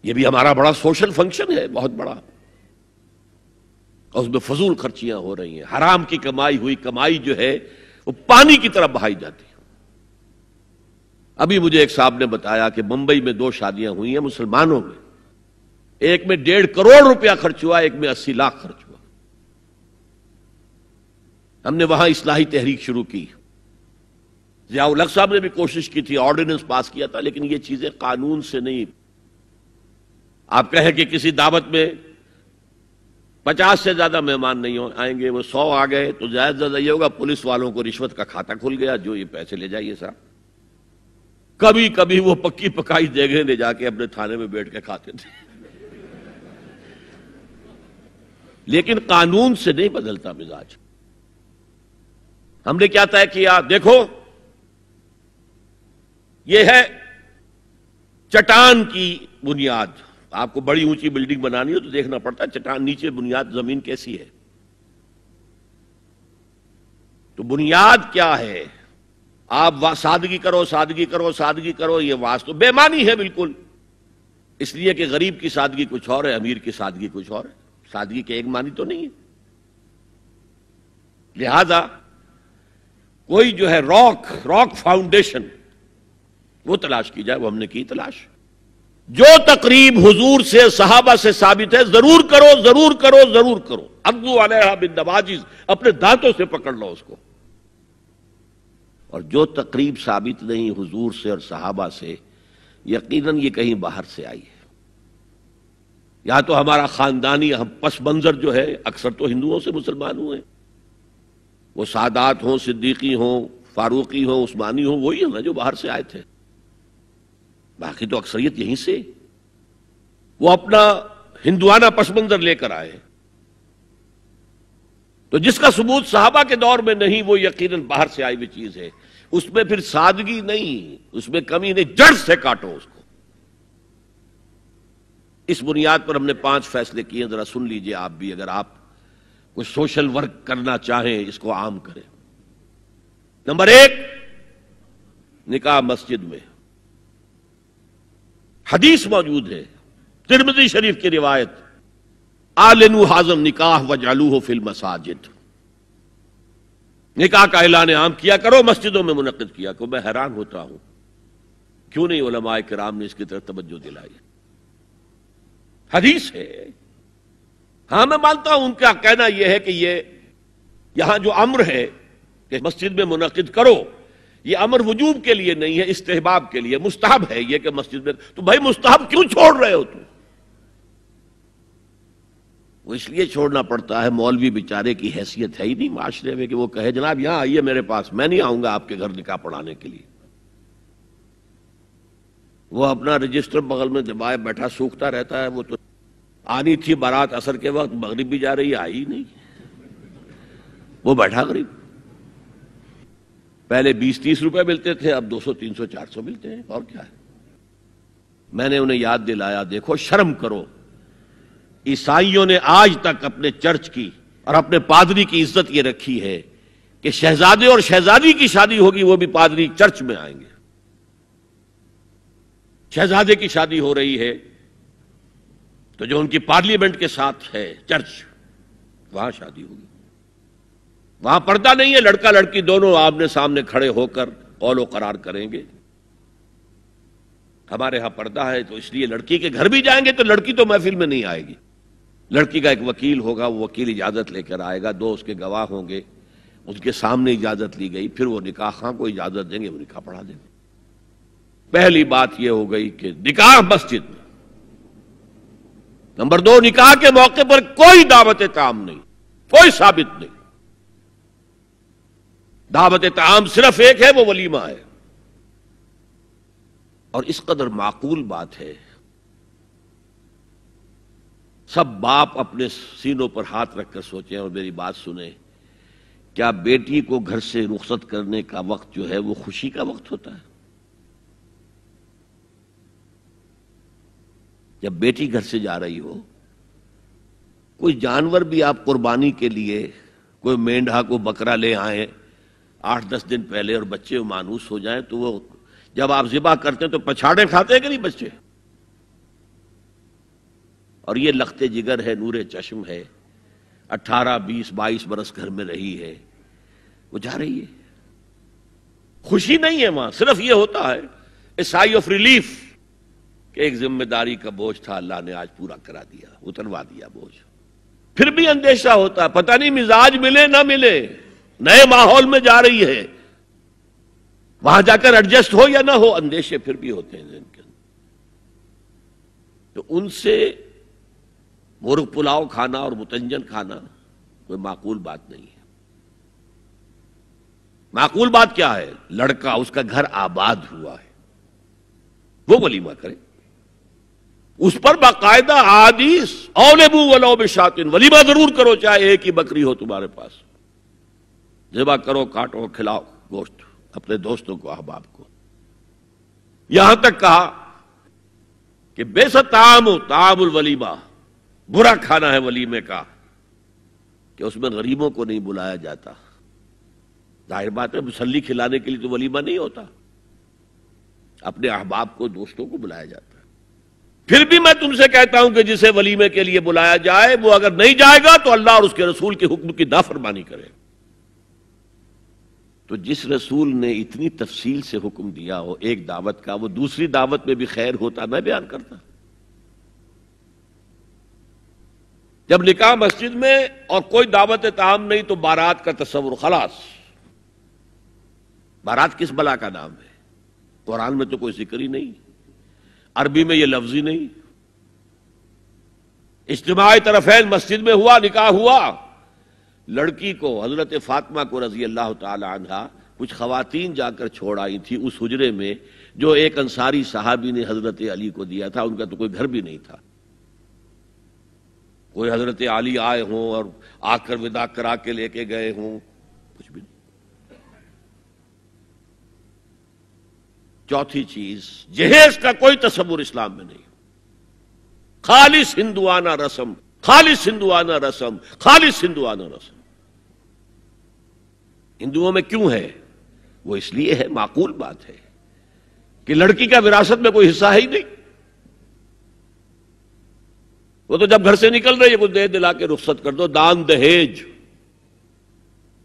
یہ بھی ہمارا بڑا سوشل فنکشن ہے، بہت بڑا، اور اس میں فضول خرچیاں ہو رہی ہیں، حرام کی کمائی ہوئی کمائی جو ہے وہ پانی کی طرح بہائی جاتی ہے۔ ابھی مجھے ایک صاحب نے بتایا کہ ممبئی میں 2 شادیاں ہوئی ہیں مسلمانوں میں، ایک میں 1.5 کروڑ روپیہ خرچ ہوا، ایک میں 80 لاکھ خرچ ہوا۔ ہم نے وہاں اصلاحی تحریک شروع کی، ضیاء الحق صاحب نے بھی کوشش کی تھی، آرڈیننس پاس کیا تھا، لیکن یہ چیزیں قانون سے نہیں۔ آپ کہیں کہ کسی دعوت میں 50 سے زیادہ مہمان نہیں آئیں گے، وہ 100 آ گئے تو زیادہ زیادہ یہ ہوگا پولیس والوں کو رشوت کا کھاتا کھل گیا، جو یہ پیسے لے جائیے صاحب۔ کبھی کبھی وہ پکی پکائی دیگیں لے جا کے اپنے تھانے میں بیٹھ کے کھاتے تھے، لیکن قانون سے نہیں بدلتا مزاج۔ ہم نے کیا طے کیا؟ دیکھو یہ ہے چٹان کی بنیاد۔ آپ کو بڑی اونچی بلڈنگ بنانی ہو تو دیکھنا پڑتا ہے چٹان نیچے بنیاد زمین کیسی ہے۔ تو بنیاد کیا ہے؟ آپ سادگی کرو، سادگی کرو، سادگی کرو، یہ واسطہ بے معنی ہے بالکل، اس لیے کہ غریب کی سادگی کچھ اور ہے، امیر کی سادگی کچھ اور ہے، سادگی کے ایک معنی تو نہیں ہے۔ لہذا کوئی جو ہے راک فاؤنڈیشن وہ تلاش کی جائے، وہ ہم نے کی تلاش۔ جو تقریب حضور سے صحابہ سے ثابت ہے ضرور کرو، ضرور کرو، ضرور کرو، عضوا علیہا بالنواجذ، اپنے دانتوں سے پکڑ لو اس کو۔ اور جو تقریب ثابت نہیں حضور سے اور صحابہ سے، یقیناً یہ کہیں باہر سے آئی ہے، یا تو ہمارا خاندانی پس منظر جو ہے، اکثر تو ہندوؤں سے مسلمان ہوئے، وہ سادات ہوں، صدیقی ہوں، فاروقی ہوں، عثمانی ہوں، وہی ہیں نا جو باہر سے آئے تھے، باقی تو اکثریت یہیں سے، وہ اپنا ہندوانہ پس منظر لے کر آئے۔ تو جس کا ثبوت صحابہ کے دور میں نہیں، وہ یقیناً باہر سے آئی ہوئی چیز ہے، اس میں پھر سادگی نہیں، اس میں کمی نہیں، جڑ سے کاٹو اس کو۔ اس بنیاد پر ہم نے 5 فیصلے کیے، ذرا سن لیجئے آپ بھی، اگر آپ کوئی سوشل ورک کرنا چاہیں اس کو عام کریں۔ نمبر 1، نکاح مسجد میں۔ حدیث موجود ہے، ترمذی شریف کی روایت، اعلنوا ھذا النکاح واجعلوہ فی المساجد، نکاح کا اعلان عام کیا کرو، مسجدوں میں منعقد کیا کرو۔ میں حیران ہوتا ہوں کیوں نہیں علماء کرام نے اس کی طرف توجہ دلائی۔ حدیث ہے، ہاں میں مانتا ہوں ان کا کہنا یہ ہے کہ یہ یہاں جو امر ہے کہ مسجد میں منعقد کرو، یہ امر وجوب کے لیے نہیں ہے، استحباب کے لیے، مستحب ہے یہ کہ مسجد میں۔ تو بھائی مستحب کیوں چھوڑ رہے ہو تم؟ وہ اس لیے چھوڑنا پڑتا ہے، مولوی بیچارے کی حیثیت ہے ہی نہیں معاشرے میں کہ وہ کہے جناب یہاں آئیے میرے پاس، میں نہیں آؤں گا آپ کے گھر نکاح پڑھانے کے لیے۔ وہ اپنا رجسٹر بغل میں دبائے بیٹھا سوکھتا رہتا ہے۔ وہ تو آنی تھی بارات عصر کے وقت، مغرب بھی جا رہی ہے، آئی نہیں، وہ بیٹھا غریب۔ پہلے 20-30 روپے ملتے تھے، اب 200 300 400 ملتے ہیں، اور کیا ہے۔ میں نے انہیں یاد دلایا، دیکھو شرم کرو، عیسائیوں نے آج تک اپنے چرچ کی اور اپنے پادری کی عزت یہ رکھی ہے کہ شہزادے اور شہزادی کی شادی ہوگی وہ بھی پادری چرچ میں آئیں گے۔ شہزادے کی شادی ہو رہی ہے تو جو ان کی پارلیمنٹ کے ساتھ ہے چرچ، وہاں شادی ہوگی، وہاں پردہ نہیں ہے، لڑکا لڑکی دونوں آمنے سامنے کھڑے ہو کر قول و قرار کریں گے۔ ہمارے ہاں پردہ ہے، تو اس لیے لڑکی کے گھر بھی جائیں گے تو لڑکی تو محفل میں نہیں آئے گی، لڑکی کا ایک وکیل ہوگا، وہ وکیل اجازت لے کر آئے گا، 2 اس کے گواہ ہوں گے، اس کے سامنے اجازت لی گئی، پھر وہ نکاح خواہ کو اجازت دیں گے، وہ نکاح پڑھا دیں گے۔ پہلی بات یہ ہو گئی کہ نکاح مسجد میں۔ نمبر 2، نکاح کے موقع پر کوئی دعوت طعام نہیں، کوئی ثابت نہیں۔ دعوت طعام صرف ایک ہے، وہ ولیمہ ہے، اور اس قدر معقول بات ہے، سب باپ اپنے سینوں پر ہاتھ رکھ کر سوچیں اور میری بات سنیں، کیا بیٹی کو گھر سے رخصت کرنے کا وقت جو ہے وہ خوشی کا وقت ہوتا ہے؟ جب بیٹی گھر سے جا رہی ہو، کوئی جانور بھی آپ قربانی کے لیے، کوئی مینڈھا کو بکرا لے آئیں 8-10 دن پہلے اور بچے مانوس ہو جائیں، تو وہ جب آپ ذبح کرتے ہیں تو پچھاڑے کھاتے ہیں کہ نہیں بچے؟ اور یہ لخت جگر ہے، نور چشم ہے، 18 20 22 برس گھر میں رہی ہے، وہ جا رہی ہے، خوشی نہیں ہے وہاں، صرف یہ ہوتا ہے اے سائی آف ریلیف کہ ایک ذمہ داری کا بوجھ تھا، اللہ نے آج پورا کرا دیا، اتروا دیا بوجھ۔ پھر بھی اندیشہ ہوتا ہے، پتہ نہیں مزاج ملے نہ ملے، نئے ماحول میں جا رہی ہے، وہاں جا کر ایڈجسٹ ہو یا نہ ہو، اندیشے پھر بھی ہوتے ہیں ذہن کے اندر۔ تو ان سے مرغ پلاؤ کھانا اور متنجن کھانا کوئی معقول بات نہیں ہے۔ معقول بات کیا ہے؟ لڑکا، اس کا گھر آباد ہوا ہے، وہ ولیمہ کرے، اس پر باقاعدہ احادیث اولبو ولو بشاتن، ولیمہ ضرور کرو چاہے ایک ہی بکری ہو تمہارے پاس، ذبح کرو، کاٹو، کھلاؤ گوشت اپنے دوستوں کو، احباب کو۔ یہاں تک کہا کہ بیسا طعام الولیمہ، برا کھانا ہے ولیمے کا کہ اس میں غریبوں کو نہیں بلایا جاتا۔ ظاہر بات ہے، مسلی کھلانے کے لیے تو ولیمہ نہیں ہوتا، اپنے احباب کو، دوستوں کو بلایا جاتا ہے۔ پھر بھی میں تم سے کہتا ہوں کہ جسے ولیمے کے لیے بلایا جائے، وہ اگر نہیں جائے گا تو اللہ اور اس کے رسول کے حکم کی نافرمانی کرے۔ تو جس رسول نے اتنی تفصیل سے حکم دیا ہو ایک دعوت کا، وہ دوسری دعوت میں بھی خیر ہوتا میں بیان کرتا۔ جب نکاح مسجد میں اور کوئی دعوت طعام نہیں تو بارات کا تصور، خلاص۔ بارات کس بلا کا نام ہے؟ قرآن میں تو کوئی ذکر ہی نہیں، عربی میں یہ لفظ ہی نہیں۔ اجتماع طرفین مسجد میں ہوا، نکاح ہوا، لڑکی کو، حضرت فاطمہ کو رضی اللہ تعالی عنہا، کچھ خواتین جا کر چھوڑ آئی تھی اس حجرے میں جو ایک انصاری صحابی نے حضرت علی کو دیا تھا، ان کا تو کوئی گھر بھی نہیں تھا۔ کوئی حضرت علی آئے ہوں اور آ کر وداع کرا کے لے کے گئے ہوں، کچھ بھی نہیں۔ چوتھی چیز، جہیز کا کوئی تصور اسلام میں نہیں، خالص ہندوانہ رسم، خالص ہندوانہ رسم، خالص ہندوانہ رسم۔ ہندوؤں میں کیوں ہے؟ وہ اس لیے ہے، معقول بات ہے کہ لڑکی کا وراثت میں کوئی حصہ ہے ہی نہیں، وہ تو جب گھر سے نکل رہی ہے کچھ دے دلا کے رخصت کر دو، دان دہیج،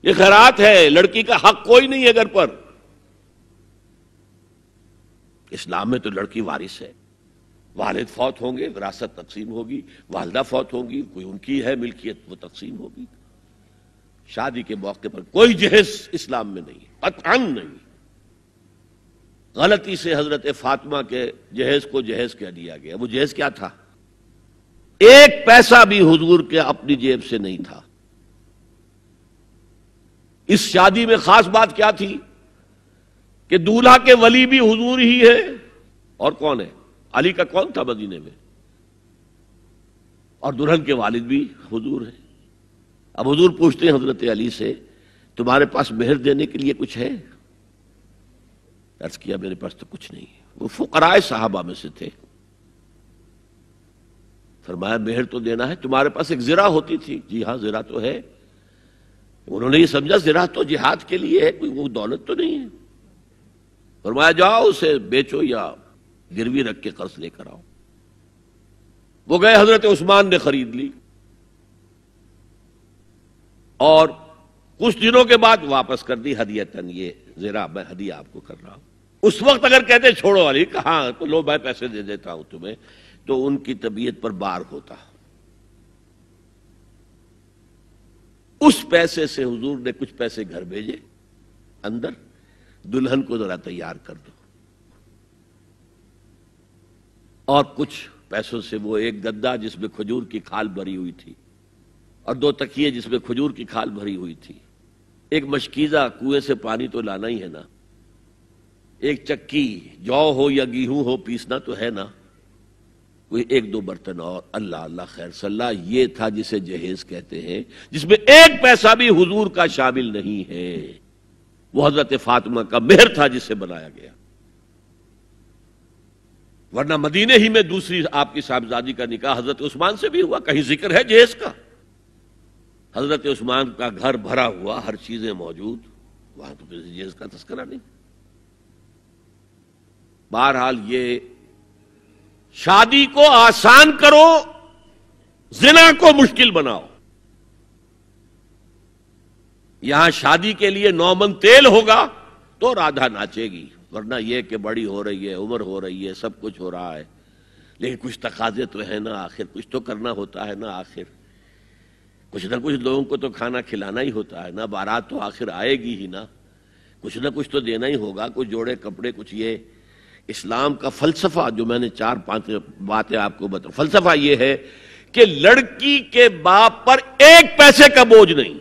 یہ خیرات ہے، لڑکی کا حق کوئی نہیں ہے گھر پر۔ اسلام میں تو لڑکی وارث ہے، والد فوت ہوں گے وراثت تقسیم ہوگی، والدہ فوت ہوں گی کوئی ان کی ہے ملکیت وہ تقسیم ہوگی۔ شادی کے موقع پر کوئی جہیز اسلام میں نہیں، قطعاً نہیں۔ غلطی سے حضرت فاطمہ کے جہیز کو جہیز کہہ دیا گیا، وہ جہیز کیا تھا؟ ایک پیسہ بھی حضور کے اپنی جیب سے نہیں تھا۔ اس شادی میں خاص بات کیا تھی کہ دولہا کے ولی بھی حضور ہی ہے، اور کون ہے؟ علی کا کون تھا مدینے میں؟ اور دلہن کے والد بھی حضور ہیں۔ اب حضور پوچھتے ہیں حضرت علی سے، تمہارے پاس مہر دینے کے لیے کچھ ہے؟ عرض کیا میرے پاس تو کچھ نہیں ہے۔ وہ فقراء صحابہ میں سے تھے۔ فرمایا مہر تو دینا ہے، تمہارے پاس ایک زرہ ہوتی تھی؟ جی ہاں زرہ تو ہے۔ انہوں نے یہ سمجھا زرہ تو جہاد کے لیے ہے، کوئی وہ دولت تو نہیں ہے۔ فرمایا جاؤ اسے بیچو یا گروی رکھ کے قرض لے کر آؤ۔ وہ گئے، حضرت عثمان نے خرید لی، اور کچھ دنوں کے بعد واپس کر دی ہدیتاً، یہ زرہ میں ہدیہ آپ کو کر رہا ہوں۔ اس وقت اگر کہتے چھوڑو علی، کہاں تو لو میں پیسے دے دیتا ہوں تمہیں، تو ان کی طبیعت پر بار ہوتا۔ اس پیسے سے حضور نے کچھ پیسے گھر بھیجے اندر، دلہن کو ذرا تیار کر دو، اور کچھ پیسوں سے وہ ایک گدا جس میں کھجور کی کھال بھری ہوئی تھی، اور 2 تکیے جس میں کھجور کی کھال بھری ہوئی تھی، ایک مشکیزہ، کنویں سے پانی تو لانا ہی ہے نا، ایک چکی، جو ہو یا گیہوں ہو پیسنا تو ہے نا، کوئی 1-2 برتن اور، اللہ اللہ خیر صلی اللہ، یہ تھا جسے جہیز کہتے ہیں، جس میں ایک پیسہ بھی حضور کا شامل نہیں ہے۔ وہ حضرت فاطمہ کا مہر تھا جسے بنایا گیا، ورنہ مدینے ہی میں دوسری آپ کی صاحبزادی کا نکاح حضرت عثمان سے بھی ہوا، کہیں ذکر ہے جہیز کا؟ حضرت عثمان کا گھر بھرا ہوا، ہر چیزیں موجود، وہاں تو پھر جہیز کا تذکرہ نہیں۔ بہرحال یہ شادی کو آسان کرو زنا کو مشکل بناؤ. یہاں شادی کے لیے 9 من تیل ہوگا تو رادھا ناچے گی، ورنہ یہ کہ بڑی ہو رہی ہے، عمر ہو رہی ہے، سب کچھ ہو رہا ہے، لیکن کچھ تقاضے تو ہے نا، آخر کچھ تو کرنا ہوتا ہے نا، آخر کچھ نہ کچھ لوگوں کو تو کھانا کھلانا ہی ہوتا ہے نا، بارات تو آخر آئے گی ہی نا، کچھ نہ کچھ تو دینا ہی ہوگا، کچھ جوڑے کپڑے، کچھ یہ. اسلام کا فلسفہ جو میں نے 4-5 باتیں آپ کو بتا، فلسفہ یہ ہے کہ لڑکی کے باپ پر 1 پیسے کا بوجھ نہیں.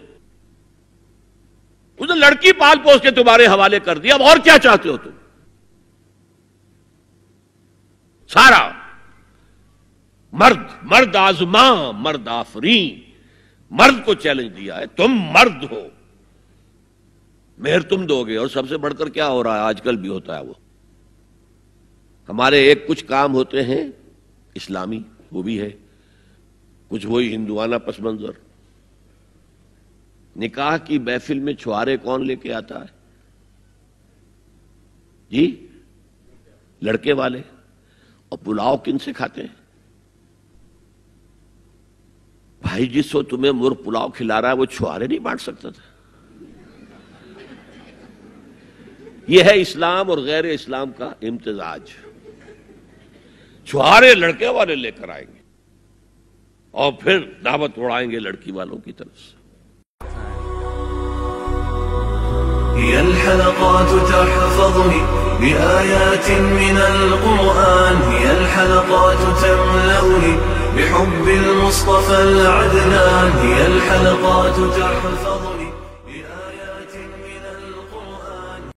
اس نے لڑکی پال پوس کے تمہارے حوالے کر دیا، اب اور کیا چاہتے ہو تم؟ سارا مرد آزماں مرد آفرین، مرد کو چیلنج دیا ہے، تم مرد ہو، مہر تم دو گے. اور سب سے بڑھ کر کیا ہو رہا ہے آج کل بھی ہوتا ہے، وہ ہمارے ایک کچھ کام ہوتے ہیں اسلامی، وہ بھی ہے، کچھ وہی ہندوانہ پس منظر. نکاح کی محفل میں چھوارے کون لے کے آتا ہے جی؟ لڑکے والے. اور پلاؤ کن سے کھاتے ہیں بھائی؟ جس کو تمہیں مرغ پلاؤ کھلا رہا ہے وہ چھوارے نہیں بانٹ سکتا تھا؟ یہ ہے اسلام اور غیر اسلام کا امتزاج. چھوارے لڑکے والے لے کر آئیں گے اور پھر دعوت اڑائیں گے لڑکی والوں کی طرف سے. هي الحلقات تحفظني بآيات من القرآن، هي الحلقات تملأني بحب المصطفى العدنان، هي الحلقات تحفظني